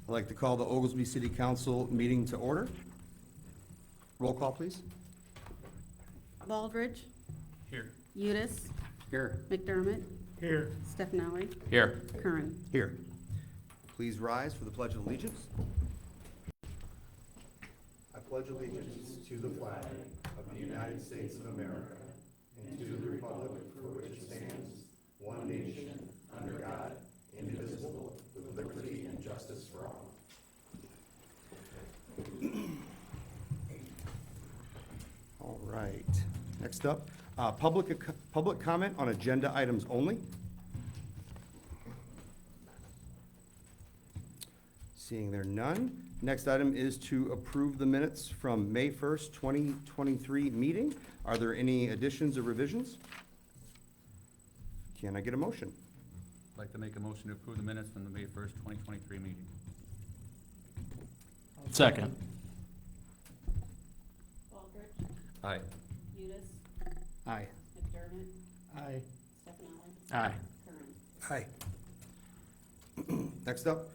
I'd like to call the Oglesby City Council meeting to order. Roll call, please. Baldridge. Here. Udis. Here. McDermott. Here. Stefani. Here. Curran. Here. Please rise for the Pledge of Allegiance. I pledge allegiance to the flag of the United States of America and to the republic for which it stands, one nation, under God, indivisible, with liberty and justice for all. All right. Next up, public comment on agenda items only. Seeing there none. Next item is to approve the minutes from May 1st, 2023 meeting. Are there any additions or revisions? Can I get a motion? I'd like to make a motion to approve the minutes from the May 1st, 2023 meeting. Second. Baldridge. Aye. Udis. Aye. McDermott. Aye. Stefani. Aye. Curran. Aye. Next up,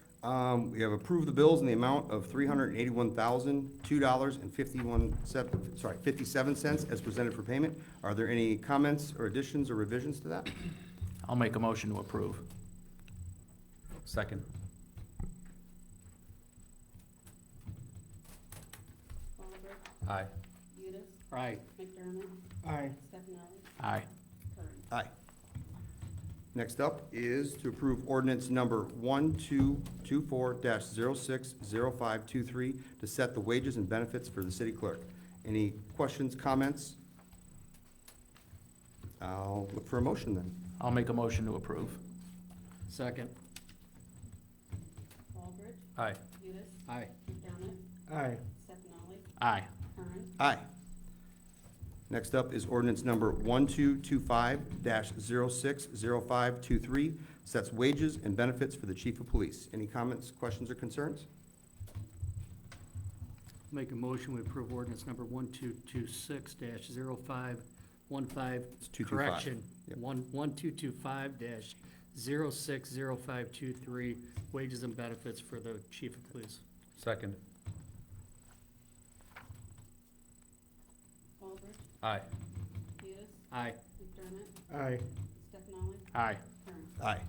we have approved the bills in the amount of $381,002.57 as presented for payment. Are there any comments or additions or revisions to that? I'll make a motion to approve. Second. Baldridge. Aye. Udis. Aye. McDermott. Aye. Stefani. Aye. Curran. Aye. Next up is to approve ordinance number 1224-060523 to set the wages and benefits for the city clerk. Any questions, comments? I'll look for a motion then. I'll make a motion to approve. Second. Baldridge. Aye. Udis. Aye. McDermott. Aye. Stefani. Aye. Curran. Aye. Next up is ordinance number 1225-060523, sets wages and benefits for the chief of police. Any comments, questions, or concerns? Make a motion, we approve ordinance number 1226-0515. It's 225. Correction, Yep. 1225-060523, wages and benefits for the chief of police. Second. Baldridge. Aye. Udis. Aye. McDermott. Aye. Stefani. Aye. Curran. Aye.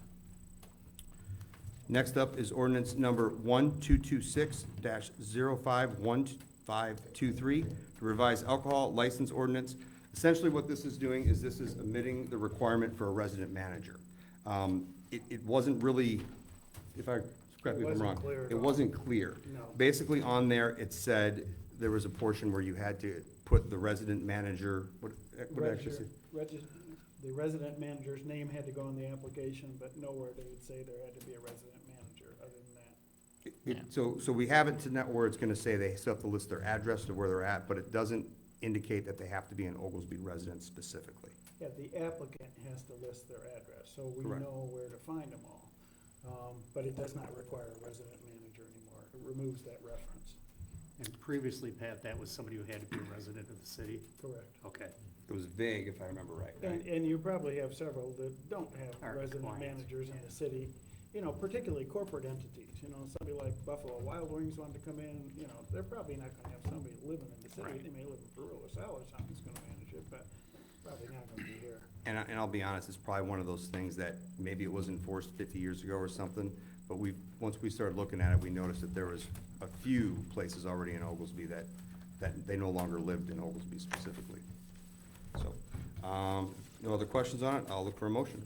Next up is ordinance number 1226-051523, to revise alcohol license ordinance. Essentially what this is doing is this is omitting the requirement for a resident manager. It wasn't really, correct me if I'm wrong. It wasn't clear. No. Basically on there, it said there was a portion where you had to put the resident manager, what did it actually say? The resident manager's name had to go on the application, but nowhere did it say there had to be a resident manager other than that. So we have it to now where it's gonna say they still have to list their address to where they're at, but it doesn't indicate that they have to be an Oglesby resident specifically. Yeah, the applicant has to list their address, so we Correct. know where to find them all. But it does not require a resident manager anymore. It removes that reference. And previously, Pat, that was somebody who had to be a resident of the city? Correct. Okay. It was vague, if I remember right. And you probably have several that don't have Our resident clients, managers in yeah. the city, particularly corporate entities. Somebody like Buffalo Wild Wings wanted to come in, they're probably not gonna have somebody living in the city. Right. They may live in Peru or Sal or something who's gonna manage it, but probably not gonna be here. And I'll be honest, it's probably one of those things that maybe it was enforced 50 years ago or something, but once we started looking at it, we noticed that there was a few places already in Oglesby that they no longer lived in Oglesby specifically. So, no other questions on it? I'll look for a motion.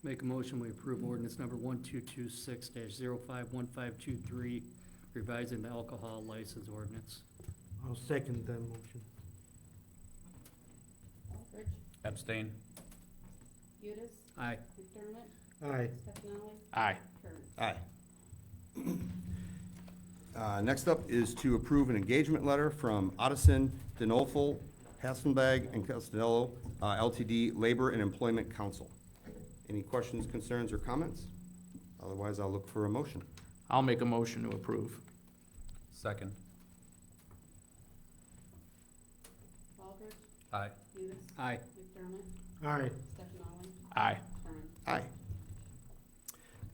Make a motion, we approve ordinance number 1226-051523, revising the alcohol license ordinance. I'll second that motion. Baldridge. Abstain. Udis. Aye. McDermott. Aye. Stefani. Aye. Curran. Aye. Next up is to approve an engagement letter from Otteson, Denolfo, Hasselbag, and Costello, LTD Labor and Employment Council. Any questions, concerns, or comments? Otherwise, I'll look for a motion. I'll make a motion to approve. Second. Baldridge. Aye. Udis. Aye. McDermott. Aye. Stefani. Aye. Curran. Aye.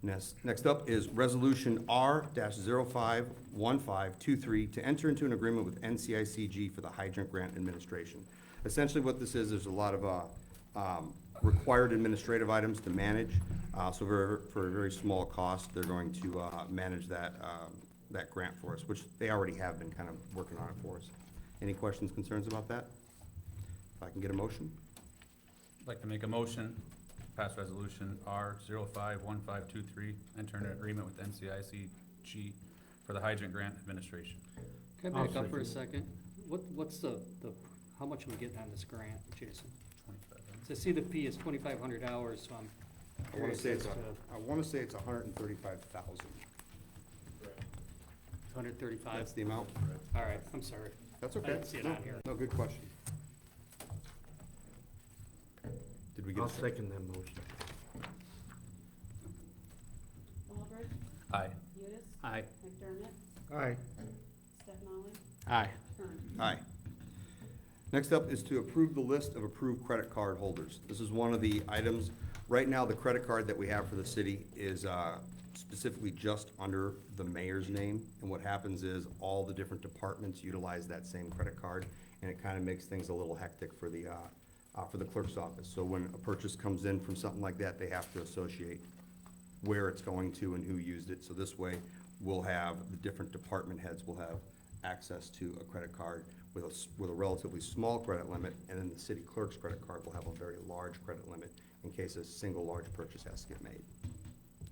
Next up is Resolution R-051523 to enter into an agreement with NCICG for the hydrant grant administration. Essentially what this is, there's a lot of required administrative items to manage. So for a very small cost, they're going to manage that grant for us, which they already have been kind of working on it for us. Any questions, concerns about that? If I can get a motion? I'd like to make a motion, pass resolution R-051523, enter an agreement with NCICG for the hydrant grant administration. Can I I'll back up for a second. second? What's the, how much are we getting on this grant, Jason? 25. So I see the fee is $2,500, so I'm I wanna curious say as it's, to I wanna say it's 135,000. 135. That's the amount? All right, I'm sorry. That's I okay. didn't see it No, on here. No, good question. Did we get I'll a second? second that motion. Baldridge, Aye. Udis, Aye. McDermott, Aye. Stefani, Aye. Kern. Aye. Next up is to approve the list of approved credit card holders. This is one of the items, right now, the credit card that we have for the city is specifically just under the mayor's name. And what happens is all the different departments utilize that same credit card, and it kind of makes things a little hectic for the clerk's office. So when a purchase comes in from something like that, they have to associate where it's going to and who used it. So this way, we'll have, the different department heads will have access to a credit card with a relatively small credit limit, and then the city clerk's credit card will have a very large credit limit in case a single large purchase has to get made.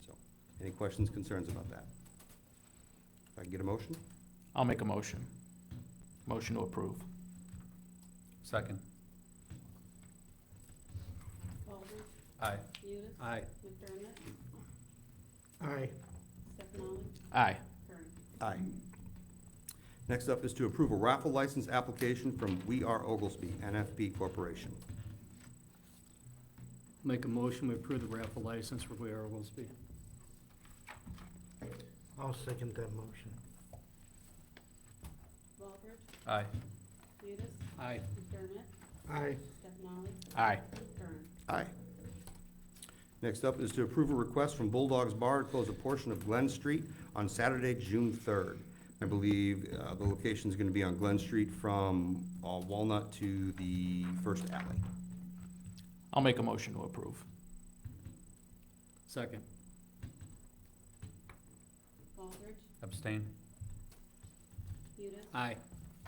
So, any questions, concerns about that? If I can get a motion? I'll make a motion. Motion to approve. Second. Baldridge, Aye. Udis, Aye. McDermott, Aye. Stefani, Aye. Kern. Aye. Next up is to approve a raffle license application from We Are Oglesby, NFB Corporation. Make a motion, we approve the raffle license for We Are Oglesby. I'll second that motion. Baldridge, Aye. Udis, Aye. McDermott, Aye. Stefani, Aye. Kern. Aye. Next up is to approve a request from Bulldogs Bar to close a portion of Glen Street on Saturday, June 3rd. I believe the location's gonna be on Glen Street from Walnut to the First Alley. I'll make a motion to approve. Second. Baldridge, Abstain. Udis, Aye.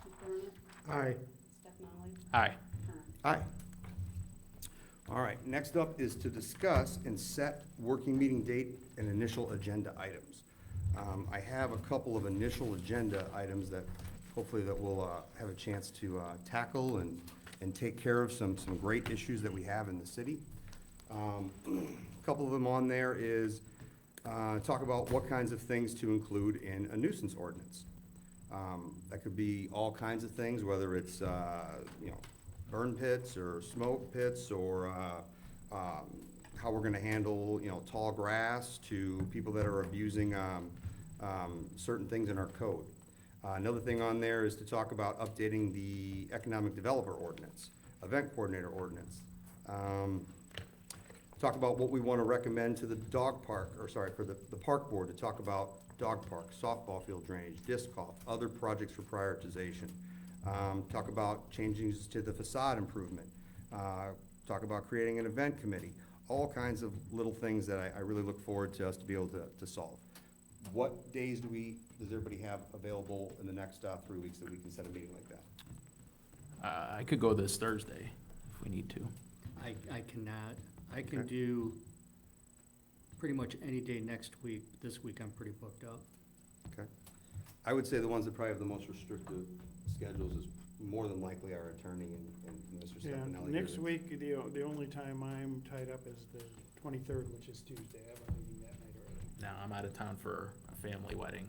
McDermott, Aye. Stefani, Aye. Kern. Aye. All right, next up is to discuss and set working meeting date and initial agenda items. I have a couple of initial agenda items that hopefully that we'll have a chance to tackle and take care of some great issues that we have in the city. A couple of them on there is talk about what kinds of things to include in a nuisance ordinance. That could be all kinds of things, whether it's, burn pits or smoke pits or how we're gonna handle, tall grass to people that are abusing certain things in our code. Another thing on there is to talk about updating the economic developer ordinance, event coordinator ordinance. Talk about what we want to recommend to the dog park, or sorry, for the park board to talk about dog park, softball field drainage, disc golf, other projects for prioritization. Talk about changes to the facade improvement. Talk about creating an event committee. All kinds of little things that I really look forward to us to be able to solve. What days does everybody have available in the next 3 weeks that we can set a meeting like that? I could go this Thursday if we need to. I cannot. I can do pretty much any day next week. This week I'm pretty booked up. Okay. I would say the ones that probably have the most restrictive schedules is more than likely our attorney and Mr. Yeah, Stefanelli. next week, the only time I'm tied up is the 23rd, which is Tuesday. I have a meeting that night already. No, I'm out of town for a family wedding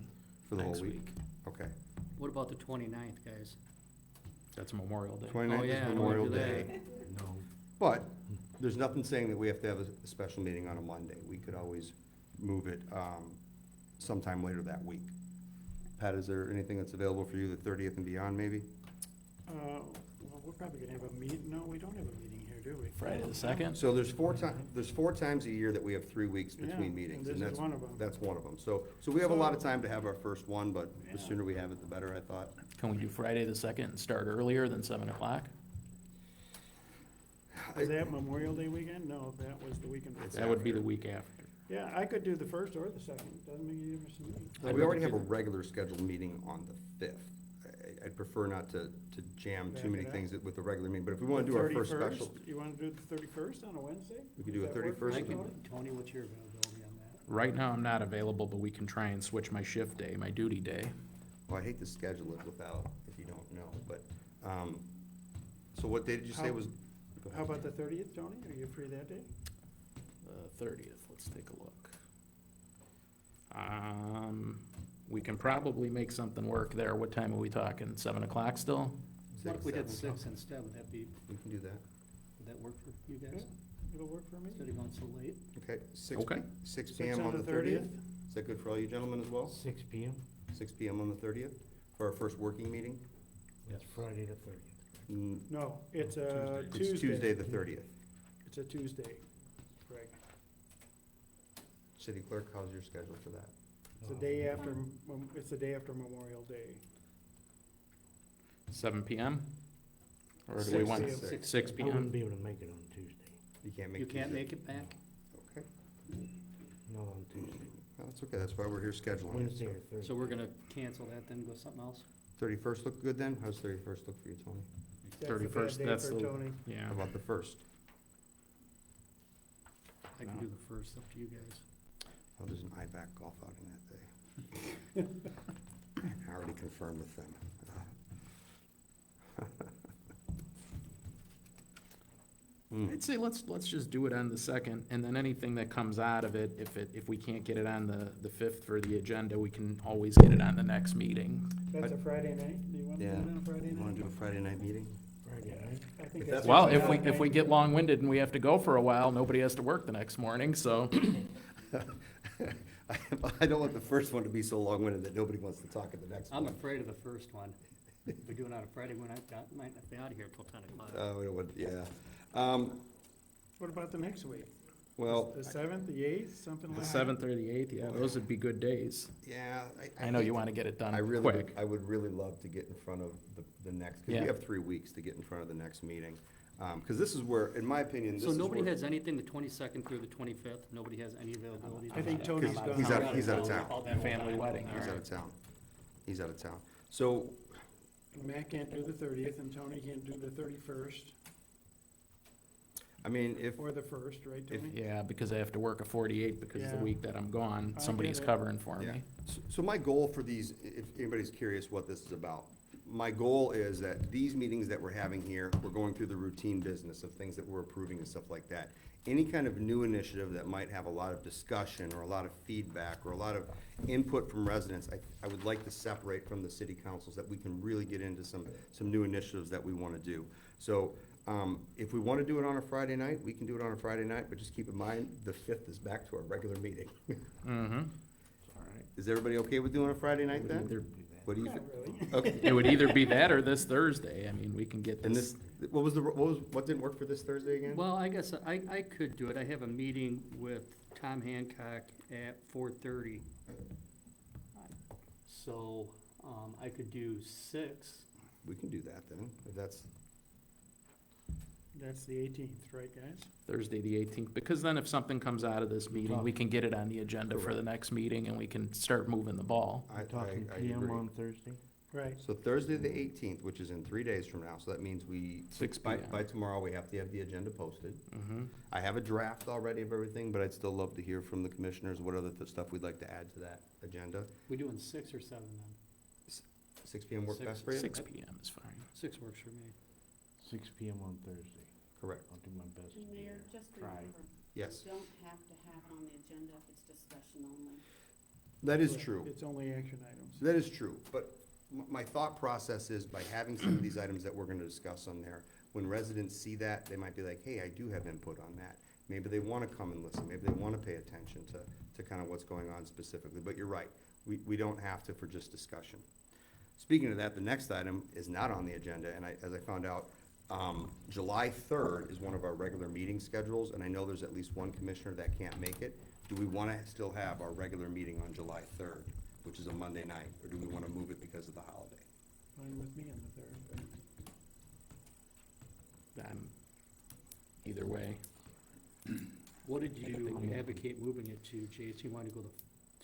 For the whole next week? week. Okay. What about the 29th, guys? That's Memorial Day. 29th yeah, I is don't Memorial wanna do Day. that. No. But there's nothing saying that we have to have a special meeting on a Monday. We could always move it sometime later that week. Pat, is there anything that's available for you the 30th and beyond, maybe? Well, we're probably gonna have a meeting. No, we don't have a meeting here, do we? Friday the second? So there's four times a year that we have 3 weeks Yeah, between and meetings. this is that's one of 'em. That's one of them. So we have a lot of So- time to have our first one, but the Yeah. sooner we have it, the better, I thought. Can we do Friday the second and start earlier than 7 o'clock? Is that Memorial Day weekend? No, that was the weekend before. That would be the week after. Yeah, I could do the first or the second, doesn't make any difference to me. We already have a regular scheduled meeting on the 5th. I'd prefer not to jam Back too many it up. things with the regular meeting, but if we wanna do our first 31st? special, You wanna do the 31st on a Wednesday? We could do Does a that work for 31st. you, I can, Tony? Tony, what's your availability on that? Right now, I'm not available, but we can try and switch my shift day, my duty day. well, I hate to schedule it without, if you don't know, but, so what day did you say How- was? go ahead. How about the 30th, Tony? Are you free that day? The 30th, let's take a look. We can probably make something work there. What time are we talking? 7 o'clock still? What if we did 7 o'clock? 6 instead, would that be, We can do that. would that work for you guys? It'll work for me. Instead of going so late? Okay, Okay. 6 6 PM on the 30th? Is that good for all you gentlemen as well? 6 PM? 6 PM on the 30th for our first working meeting? That's Friday the 30th. No, it's a It's Tuesday, the 30th. It's a Tuesday, Greg. City clerk, how's your schedule for that? It's the day after, it's the day after Memorial Day. 7 PM? Or do we 6 want PM. 6 I wouldn't PM? be able to make it on Tuesday. You can't make You can't Tuesday? make it back? Okay, Not on Tuesday. well, that's okay, that's why we're here scheduling. it. Wednesday or Thursday. So we're gonna cancel that, then go something else? 31st look good then? How's 31st look for you, Tony? That's a bad 31st, day that's for the- Tony. Yeah. How about the 1st? I can No. do the first, up to you guys. Oh, there's an IVAC golf outing that day. I already confirmed with them. I'd say let's just do it on the second, and then anything that comes out of it, if we can't get it on the 5th for the agenda, we can always get it on the next meeting. That's a Friday night? Do you want to do Yeah. it on a Friday You wanna night? do a Friday night meeting? Friday night? I think If that's. that's Well, a if we, Friday if we night. get long-winded and we have to go for a while, nobody has to work the next morning, so. I don't want the first one to be so long-winded that nobody wants to talk at the next I'm one. afraid of the first one. If we do it on a Friday, we might not be out of here till 10 o'clock. We don't want, yeah. What about the next week? Well, The 7th, the 8th, something like The that? 7th or the 8th, yeah, those would be good days. yeah. I know hate you to- want to get it done I really, quick. I would really love to get in front of the next, because Yeah. we have 3 weeks to get in front of the next meeting. Because this is where, in my opinion, this So is nobody where. has anything the 22nd through the 25th? Nobody has any availability? I think Okay. Tony's He's gone. he's out of town. All that Family whole wedding, time. He's All out right. of town. He's out of town. So, Matt can't do the 30th, and Tony can't do the 31st, I mean, if, or the 1st, right, If- Tony? Yeah, because I have to work a 48 because the Yeah. week that I'm gone, I somebody's get it. covering for yeah. me. So my goal for these, if anybody's curious what this is about, my goal is that these meetings that we're having here, we're going through the routine business of things that we're approving and stuff like that. Any kind of new initiative that might have a lot of discussion or a lot of feedback or a lot of input from residents, I would like to separate from the city councils that we can really get into some new initiatives that we want to do. So, if we want to do it on a Friday night, we can do it on a Friday night, but just keep in mind, the 5th is back to our regular meeting. Mm-hmm. Is everybody okay with doing a Friday night then? Do that. What do you Not think? really. Okay. It would either be that or this Thursday. I mean, we can get And this. this, what didn't work for this Thursday again? Well, I guess I could do it. I have a meeting with Tom Hancock at 4:30. So, I could do 6. We can do that then, if that's, That's the 18th, right, guys? Thursday, the 18th, because then if something comes out of this meeting, we can get it on the agenda for the next meeting and we can start moving the ball. I Talking I PM agree. on Thursday? Right. So Thursday, the 18th, which is in 3 days from now, so that means 6 by p.m. tomorrow, we have to have the agenda posted. Mm-hmm. I have a draft already of everything, but I'd still love to hear from the commissioners, what other stuff we'd like to add to that agenda. We doing 6 or 7 then? 6 PM work 6. best for you? 6 p.m. is fine. 6 works for me. 6 PM on Thursday. Correct, I'll do my best. And Mayor, just Try. remember, yes. you don't have to have it on the agenda if it's discussion only. That is Correct. true. It's only action items. That is true, but my thought process is by having some of these items that we're gonna discuss on there, when residents see that, they might be like, hey, I do have input on that. Maybe they wanna come and listen, maybe they wanna pay attention to kind of what's going on specifically, but you're right, we don't have to for just discussion. Speaking of that, the next item is not on the agenda, and as I found out, July 3rd is one of our regular meeting schedules, and I know there's at least one commissioner that can't make it. Do we want to still have our regular meeting on July 3rd, which is a Monday night, or do we want to move it because of the holiday? Fine with me on the third, Either way. What did you advocate moving it to, Jason? You want to go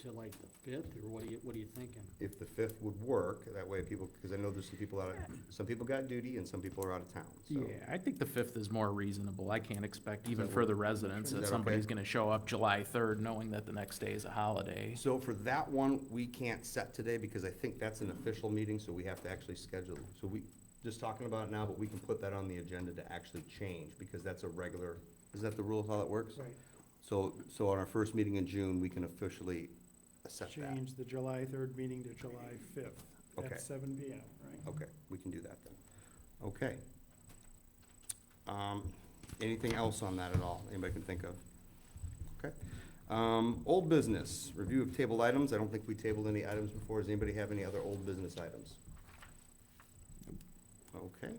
to like the 5th, or what are you thinking? If the 5th would work, that way people, because I know there's some people got duty and some people are out of town, so. Yeah, I think the 5th is more reasonable. I can't expect, even that for work? the residents, Is that that somebody's okay? gonna show up July 3rd knowing that the next day is a holiday. So for that one, we can't set today because I think that's an official meeting, so we have to actually schedule. So we, just talking about it now, but we can put that on the agenda to actually change because that's a regular, is that the rule of how that works? right? So on our first meeting in June, we can officially set that. Change the July 3rd meeting to July 5th Okay. at 7 PM, right? Okay, we can do that then. Okay. Anything else on that at all? Anybody can think of? Okay. Old business, review of tabled items. I don't think we tabled any items before. Does anybody have any other old business items? Okay.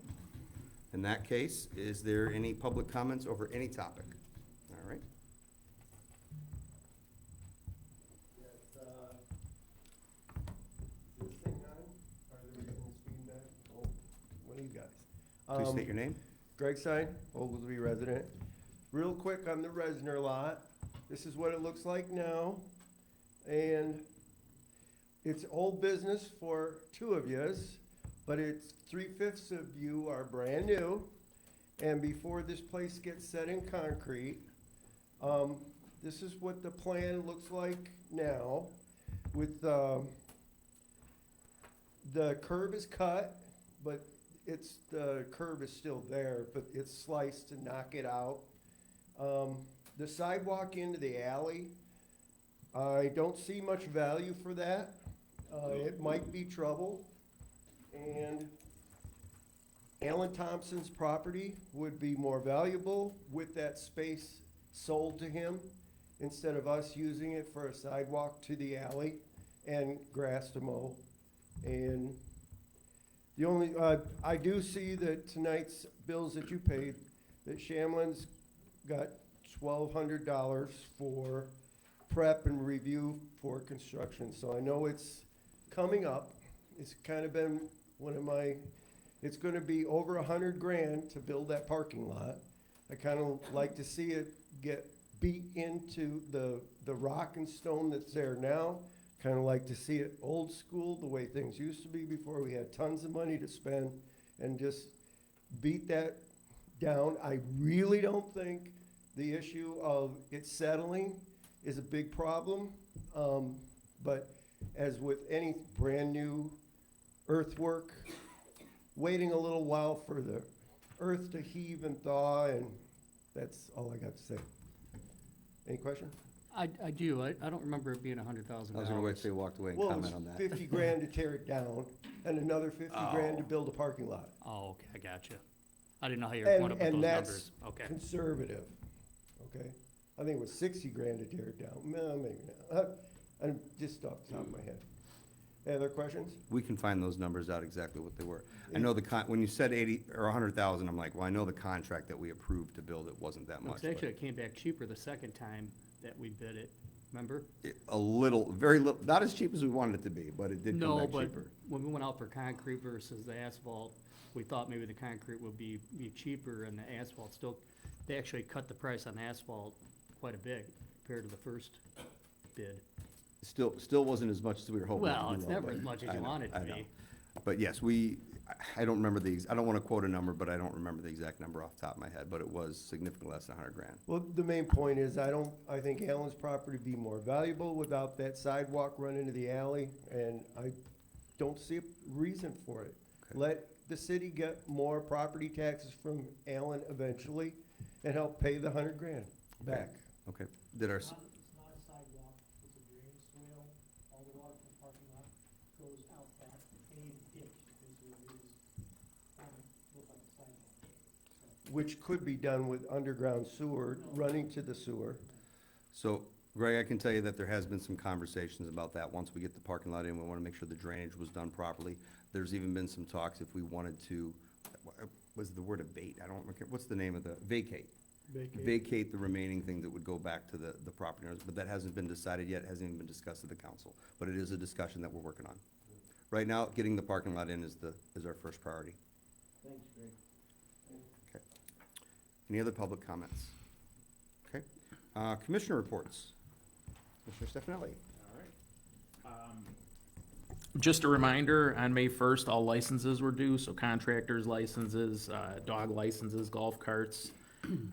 In that case, is there any public comments over any topic? All right. Is this thing on? Are there getting feedback? Oh, one of you guys. Please state your name. Greg Stein, Oglesby resident. Real quick on the Resner lot, this is what it looks like now. And it's old business for two of yous, but it's 3/5 of you are brand new. And before this place gets set in concrete, this is what the plan looks like now with, the curb is cut, but the curb is still there, but it's sliced to knock it out. The sidewalk into the alley, I don't see much value for that. It might be trouble. And Alan Thompson's property would be more valuable with that space sold to him instead of us using it for a sidewalk to the alley and grass to mow. And the only, I do see that tonight's bills that you paid, that Shamlin's got $1,200 for prep and review for construction. So I know it's coming up. It's kind of been one of my, it's gonna be over $100,000 to build that parking lot. I kind of like to see it get beat into the rock and stone that's there now. Kind of like to see it old school, the way things used to be before we had tons of money to spend, and just beat that down. I really don't think the issue of it settling is a big problem. But as with any brand new earthwork, waiting a little while for the earth to heave and thaw, and that's all I got to say. Any question? I do, I don't remember it being $100,000. I was gonna wait till you walked away and Well, comment it's on that. $50,000 to tear it down, and another $50,000 to build a parking lot. Oh, okay, I got you. I didn't know how you were going up with And those that's numbers. Okay. conservative, okay? I think it was $60,000 to tear it down. No, maybe not. I'm just off the top of my head. Any other questions? We can find those numbers out exactly what they were. I know when you said 80 or 100,000, I'm like, well, I know the contract that we approved to build it wasn't that much. Because actually, it came back cheaper the second time that we bid it, remember? A little, very little, not as cheap as we wanted it to be, but it did come No, back but cheaper. when we went out for concrete versus the asphalt, we thought maybe the concrete would be cheaper and the asphalt still, they actually cut the price on asphalt quite a bit compared to the first bid. Still wasn't as much as we were hoping. Well, to it's do, never but as much as I you know, want it to I know. be. But yes, I don't remember I don't wanna quote a number, but I don't remember the exact number off the top of my head, but it was significantly less than $100,000. Well, the main point is, I think Allen's property would be more valuable without that sidewalk run into the alley, and I don't see a reason for it. Okay. Let the city get more property taxes from Allen eventually, and help pay the $100,000 back. Okay, It's not a sidewalk, it's a drainage swale, all the water from the parking lot goes out that paved ditch, is what it is. Look like a sidewalk. Which could be done with underground sewer, running to the sewer. so Greg, I can tell you that there has been some conversations about that. Once we get the parking lot in, we wanna make sure the drainage was done properly. There's even been some talks if we wanted to, was the word abate, I don't remember, what's the name of the, vacate. Vacate. Vacate the remaining thing that would go back to the property owners, but that hasn't been decided yet, hasn't even been discussed at the council. But it is a discussion that we're working on. Right now, getting the parking lot in is our first priority. Thanks, Greg. Okay. Any other public comments? Okay. Commissioner reports. Commissioner Stefanelli. Just a reminder, on May 1st, all licenses were due, so contractors' licenses, dog licenses, golf carts.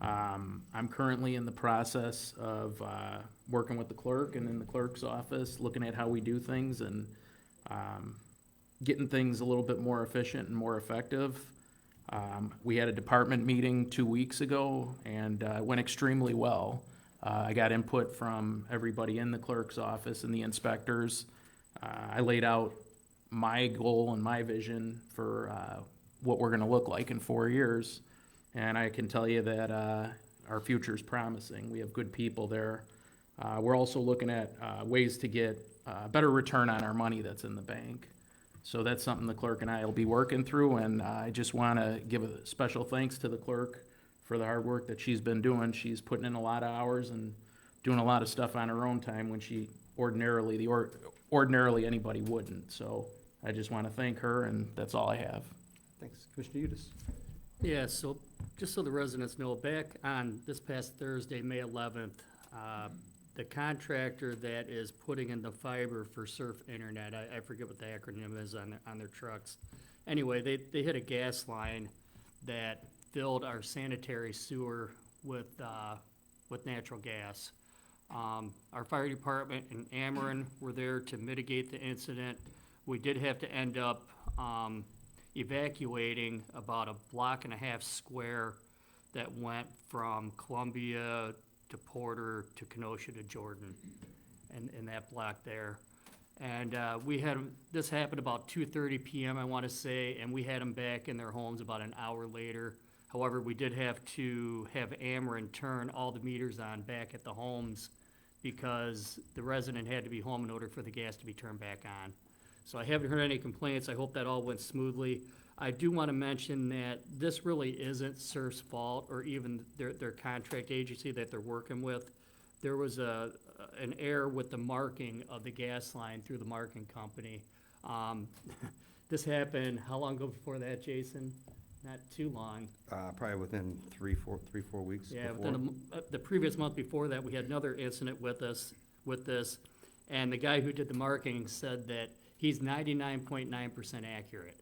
I'm currently in the process of working with the clerk and in the clerk's office, looking at how we do things and getting things a little bit more efficient and more effective. We had a department meeting 2 weeks ago, and it went extremely well. I got input from everybody in the clerk's office and the inspectors. I laid out my goal and my vision for what we're gonna look like in 4 years. And I can tell you that our future's promising. We have good people there. We're also looking at ways to get better return on our money that's in the bank. So that's something the clerk and I will be working through, and I just wanna give a special thanks to the clerk for the hard work that she's been doing. She's putting in a lot of hours and doing a lot of stuff on her own time when she ordinarily anybody wouldn't. So I just wanna thank her, and that's all I have. Thanks. Commissioner Udis. Yeah, so just so the residents know, back on this past Thursday, May 11th, the contractor that is putting in the fiber for Surf Internet, I forget what the acronym is on their trucks. Anyway, they hit a gas line that filled our sanitary sewer with natural gas. Our fire department and Ameren were there to mitigate the incident. We did have to end up evacuating about a block and a half square that went from Columbia to Porter to Kenosha to Jordan, and in that block there. And this happened about 2:30 PM, I want to say, and we had them back in their homes about an hour later. However, we did have to have Ameren turn all the meters on back at the homes because the resident had to be home in order for the gas to be turned back on. So I haven't heard any complaints. I hope that all went smoothly. I do want to mention that this really isn't Surf's fault or even their contract agency that they're working with. There was an error with the marking of the gas line through the marking company. This happened, how long ago before that, Jason? Not too long. Probably within 3-4 weeks Yeah, before. within the previous month before that, we had another incident with this, and the guy who did the marking said that he's 99.9% accurate.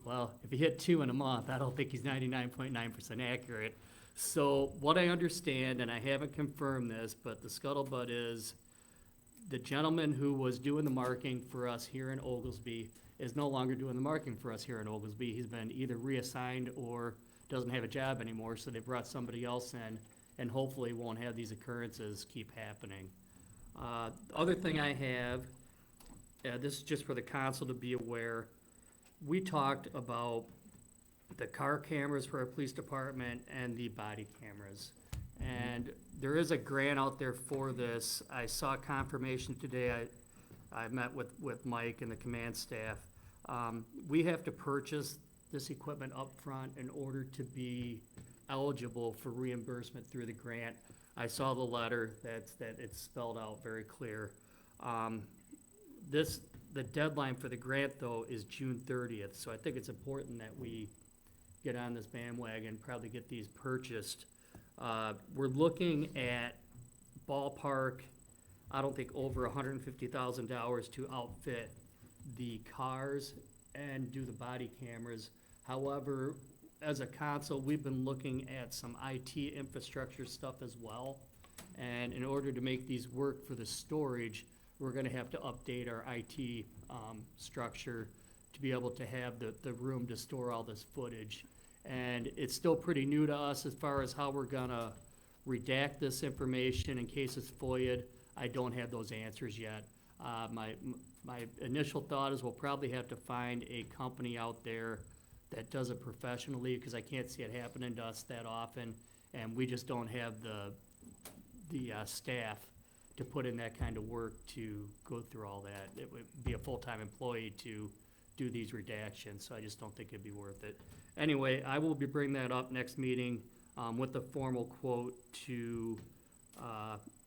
Well, if he hit 2 in a month, I don't think he's 99.9% accurate. So what I understand, and I haven't confirmed this, but the scuttlebutt is the gentleman who was doing the marking for us here in Oglesby is no longer doing the marking for us here in Oglesby. He's been either reassigned or doesn't have a job anymore, so they brought somebody else in, and hopefully won't have these occurrences keep happening. The other thing I have, this is just for the council to be aware, we talked about the car cameras for our police department and the body cameras. And there is a grant out there for this. I saw confirmation today. I met with Mike and the command staff. We have to purchase this equipment up front in order to be eligible for reimbursement through the grant. I saw the letter that it's spelled out very clear. The deadline for the grant, though, is June 30th, so I think it's important that we get on this bandwagon, probably get these purchased. We're looking at ballpark, I don't think over $150,000 to outfit the cars and do the body cameras. However, as a council, we've been looking at some IT infrastructure stuff as well. And in order to make these work for the storage, we're gonna have to update our IT structure to be able to have the room to store all this footage. And it's still pretty new to us as far as how we're gonna redact this information in case it's FOIA'd. I don't have those answers yet. My initial thought is we'll probably have to find a company out there that does it professionally, because I can't see it happening to us that often, and we just don't have the staff to put in that kind of work to go through all that. It would be a full-time employee to do these redactions, so I just don't think it'd be worth it. Anyway, I will be bringing that up next meeting, with the formal quote to,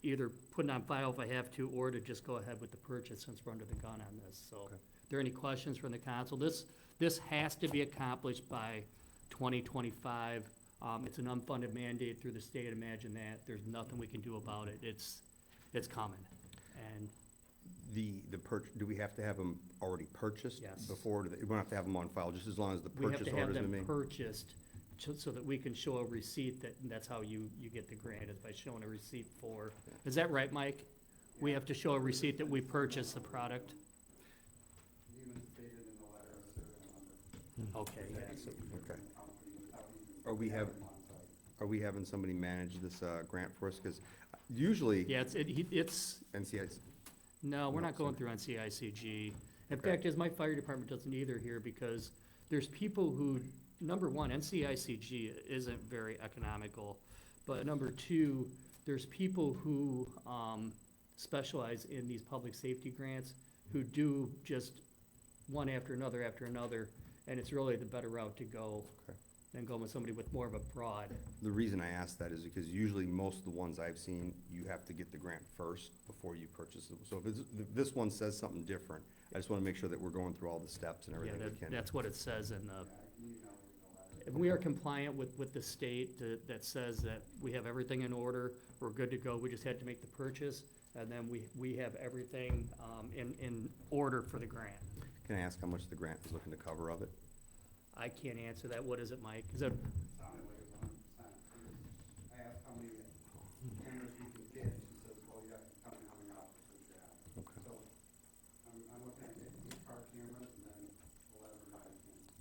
either put it on file if I have to, or to just go ahead with the purchase since we're under the gun on this, so. Okay. Are there any questions from the council? This has to be accomplished by 2025. It's an unfunded mandate through the state, imagine that. There's nothing we can do about it. It's coming. And Do we have to have them already purchased? Yes. Before, we don't have to have them on file, just as long as the we have purchase to have order's been them made? purchased so that we can show a receipt that's how you get the grant, is by showing a receipt for, is that right, Mike? We have to show a receipt that we purchased the product? Okay, yes. Okay. Are we having somebody manage this, grant for us? Because usually Yeah, it's, NCIS, no, we're No, not going so- through NCICG. In Okay. fact, is my fire department doesn't either here, because there's people who, number one, NCICG isn't very economical. But number two, there's people who, specialize in these public safety grants, who do just one after another, and it's really the better route to go Okay. than going with somebody with more of a broad. the reason I ask that is because usually most of the ones I've seen, you have to get the grant first before you purchase it. So if this one says something different, I just want to make sure that we're going through all the steps and Yeah, everything we can. that's what it says in the. And we are compliant with the state that says that we have everything in order, we're good to go, we just had to make the purchase, and then we have everything, in order for the grant. Can I ask how much the grant is looking to cover of it? I can't answer that, what is it, Mike? Is it, I asked how many cameras we can get, she says, well, you got to tell me how many officers you have. Okay. So, I'm looking at getting 8 car cameras and then 11 body cameras.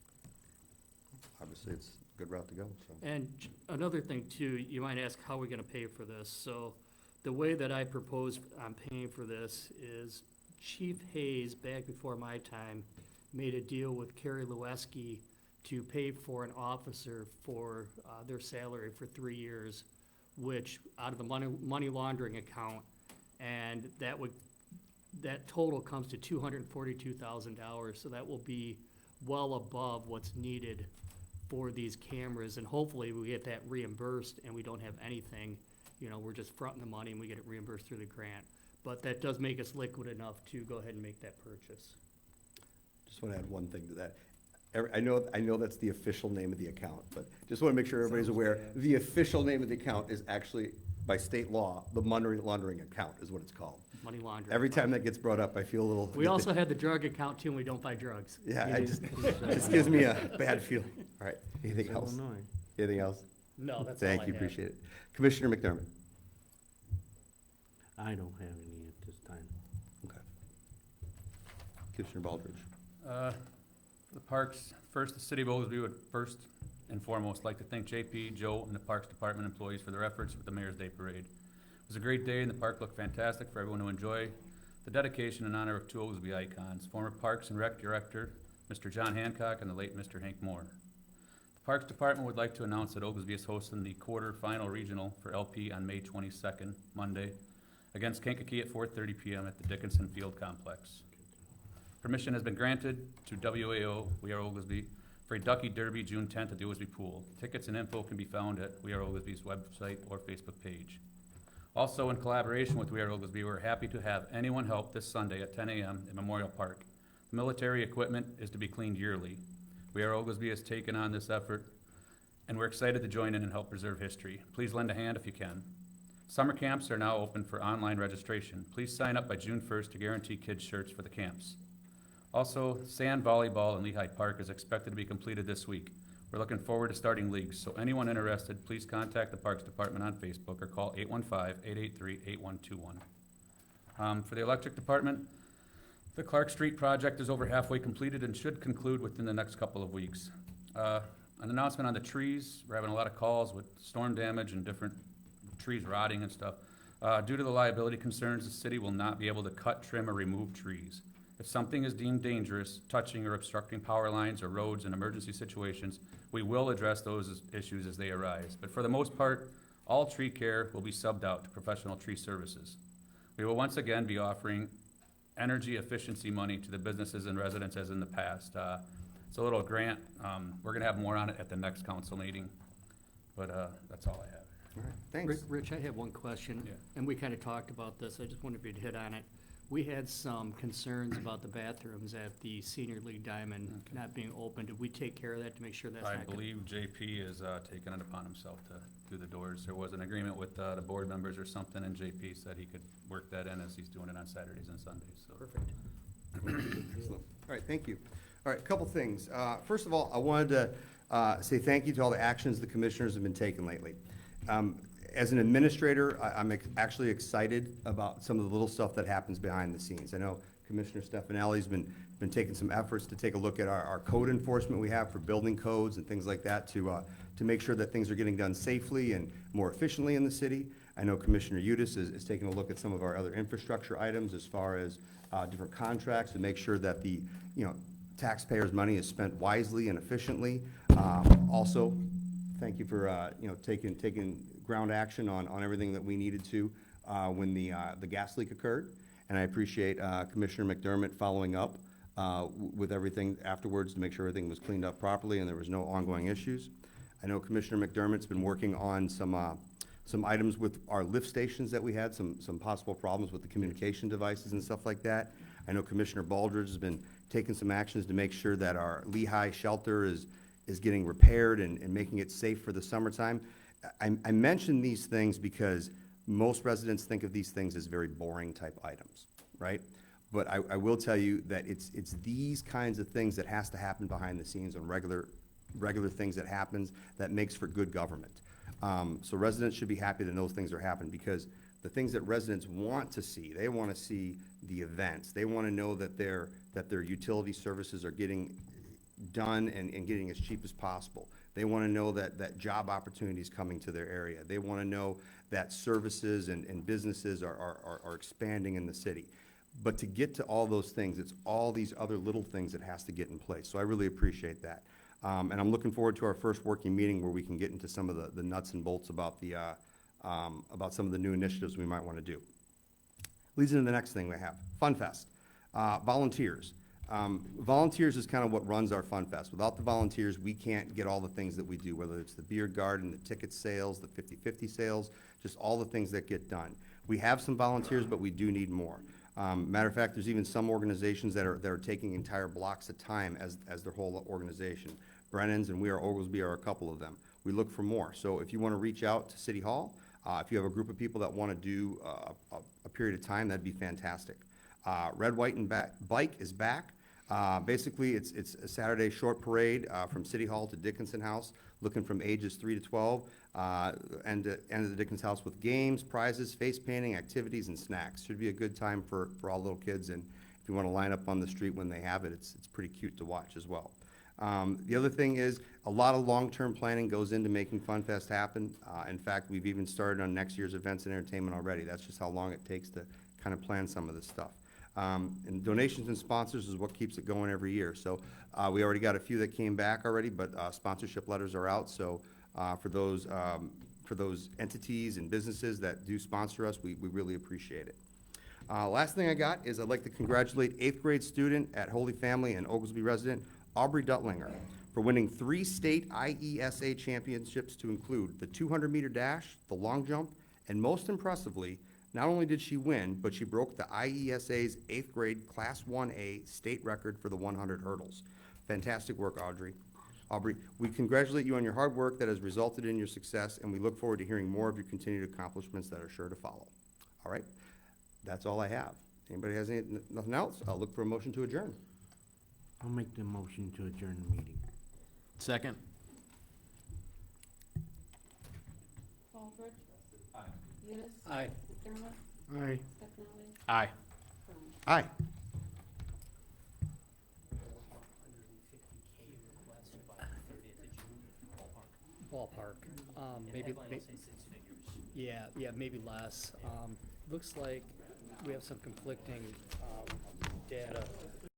Obviously, it's a good route to go, so. and another thing too, you might ask, how are we gonna pay for this? So, the way that I propose on paying for this is Chief Hayes, back before my time, made a deal with Kerry Leweski to pay for an officer for their salary for 3 years, which, out of the money laundering account, and that total comes to $242,000, so that will be well above what's needed for these cameras, and hopefully we get that reimbursed and we don't have anything, we're just fronting the money and we get it reimbursed through the grant. But that does make us liquid enough to go ahead and make that purchase. Just want to add one thing to that. I know that's the official name of the account, but just want to make sure everybody's aware, the official name of the account is actually, by state law, the money laundering account is what it's called. Money laundering. Every time that gets brought up, I feel a little. We also had the drug account too, and we don't buy drugs. Yeah, just gives me a bad feeling. All right, anything It's else? Illinois. Anything else? No, that's all I have. Thank you, appreciate it. Commissioner McDermott? I don't have any at this time. Okay. Commissioner Baldridge? For the parks, first, the city of Oglesby would first and foremost like to thank JP, Joe, and the Parks Department employees for their efforts with the Mayor's Day Parade. It was a great day, and the park looked fantastic for everyone to enjoy. The dedication in honor of two Oglesby icons, former Parks and Rec Director, Mr. John Hancock, and the late Mr. Hank Moore. The Parks Department would like to announce that Oglesby is hosting the quarter-final regional for LP on May 22nd, Monday, against Kankakee at 4:30 p.m. at the Dickinson Field Complex. Permission has been granted to WAO, We Are Oglesby, for a Ducky Derby June 10th at the Oglesby Pool. Tickets and info can be found at We Are Oglesby's website or Facebook page. Also, in collaboration with We Are Oglesby, we're happy to have anyone help this Sunday at 10 a.m. at Memorial Park. The military equipment is to be cleaned yearly. We Are Oglesby has taken on this effort, and we're excited to join in and help preserve history. Please lend a hand if you can. Summer camps are now open for online registration. Please sign up by June 1st to guarantee kids shirts for the camps. Also, sand volleyball in Lehigh Park is expected to be completed this week. We're looking forward to starting leagues, so anyone interested, please contact the Parks Department on Facebook or call 815-883-8121. For the electric department, the Clark Street project is over halfway completed and should conclude within the next couple of weeks. An announcement on the trees. We're having a lot of calls with storm damage and different trees rotting and stuff. Due to the liability concerns, the city will not be able to cut, trim, or remove trees. If something is deemed dangerous, touching or obstructing power lines or roads in emergency situations, we will address those issues as they arise. But for the most part, all tree care will be subbed out to professional tree services. We will once again be offering energy efficiency money to the businesses and residents as in the past. It's a little grant. We're gonna have more on it at the next council meeting, but that's all I have. All right, thanks. Rich, I have one question, Yeah. and we kind of talked about this, I just wondered if you'd hit on it. We had some concerns about the bathrooms at the Senior League Diamond not being open. Did we take care of that to make sure that's I not? believe JP is taking it upon himself to do the doors. There was an agreement with the board members or something, and JP said he could work that in as he's doing it on Saturdays and Sundays, so. Perfect. Excellent. All right, thank you. All right, a couple things. First of all, I wanted to say thank you to all the actions the commissioners have been taking lately. As an administrator, I'm actually excited about some of the little stuff that happens behind the scenes. I know Commissioner Stefanelli's been taking some efforts to take a look at our code enforcement we have for building codes and things like that to make sure that things are getting done safely and more efficiently in the city. I know Commissioner Udis is taking a look at some of our other infrastructure items as far as different contracts to make sure that the, taxpayers' money is spent wisely and efficiently. Also, thank you for, taking ground action on everything that we needed to when the gas leak occurred. And I appreciate Commissioner McDermott following up with everything afterwards to make sure everything was cleaned up properly and there was no ongoing issues. I know Commissioner McDermott's been working on some items with our lift stations that we had, some possible problems with the communication devices and stuff like that. I know Commissioner Baldridge has been taking some actions to make sure that our Lehigh shelter is getting repaired and making it safe for the summertime. I mention these things because most residents think of these things as very boring type items, right? But I will tell you that it's these kinds of things that has to happen behind the scenes on regular things that happens that makes for good government. So residents should be happy that those things are happening because the things that residents want to see, they want to see the events. They want to know that their utility services are getting done and getting as cheap as possible. They want to know that job opportunities coming to their area. They want to know that services and businesses are expanding in the city. But to get to all those things, it's all these other little things that has to get in place. So I really appreciate that. And I'm looking forward to our first working meeting where we can get into some of the nuts and bolts about some of the new initiatives we might want to do. Leads into the next thing we have, Fun Fest. Volunteers. Volunteers is kind of what runs our Fun Fest. Without the volunteers, we can't get all the things that we do, whether it's the beer garden, the ticket sales, the 50/50 sales, just all the things that get done. We have some volunteers, but we do need more. Matter of fact, there's even some organizations that are taking entire blocks of time as their whole organization. Brennan's and We Are Oglesby are a couple of them. We look for more. So if you want to reach out to City Hall, if you have a group of people that want to do a period of time, that'd be fantastic. Red, White, and Bike is back. Basically, it's a Saturday short parade from City Hall to Dickinson House, looking from ages 3 to 12, and to end of the Dickens House with games, prizes, face painting, activities, and snacks. Should be a good time for all little kids, and if you want to line up on the street when they have it, it's pretty cute to watch as well. The other thing is, a lot of long-term planning goes into making Fun Fest happen. In fact, we've even started on next year's events and entertainment already. That's just how long it takes to kind of plan some of this stuff. And donations and sponsors is what keeps it going every year. So we already got a few that came back already, but sponsorship letters are out. So for those entities and businesses that do sponsor us, we really appreciate it. Last thing I got is I'd like to congratulate 8th grade student at Holy Family and Oglesby resident, Aubrey Duttlinger, for winning 3 state IESA championships to include the 200-meter dash, the long jump, and most impressively, not only did she win, but she broke the IESA's 8th grade Class 1A state record for the 100 hurdles. Fantastic work, Aubrey, we congratulate you on your hard work that has resulted in your success, and we look forward to hearing more of your continued accomplishments that are sure to follow. All right, that's all I have. Anybody has nothing else? I'll look for a motion to adjourn. I'll make the motion to adjourn the meeting. Second. Baldridge. Aye. Udis. Aye. McDermott. Aye. Stefani. Aye. Brown. Aye. Ballpark, maybe less. Looks like we have some conflicting, data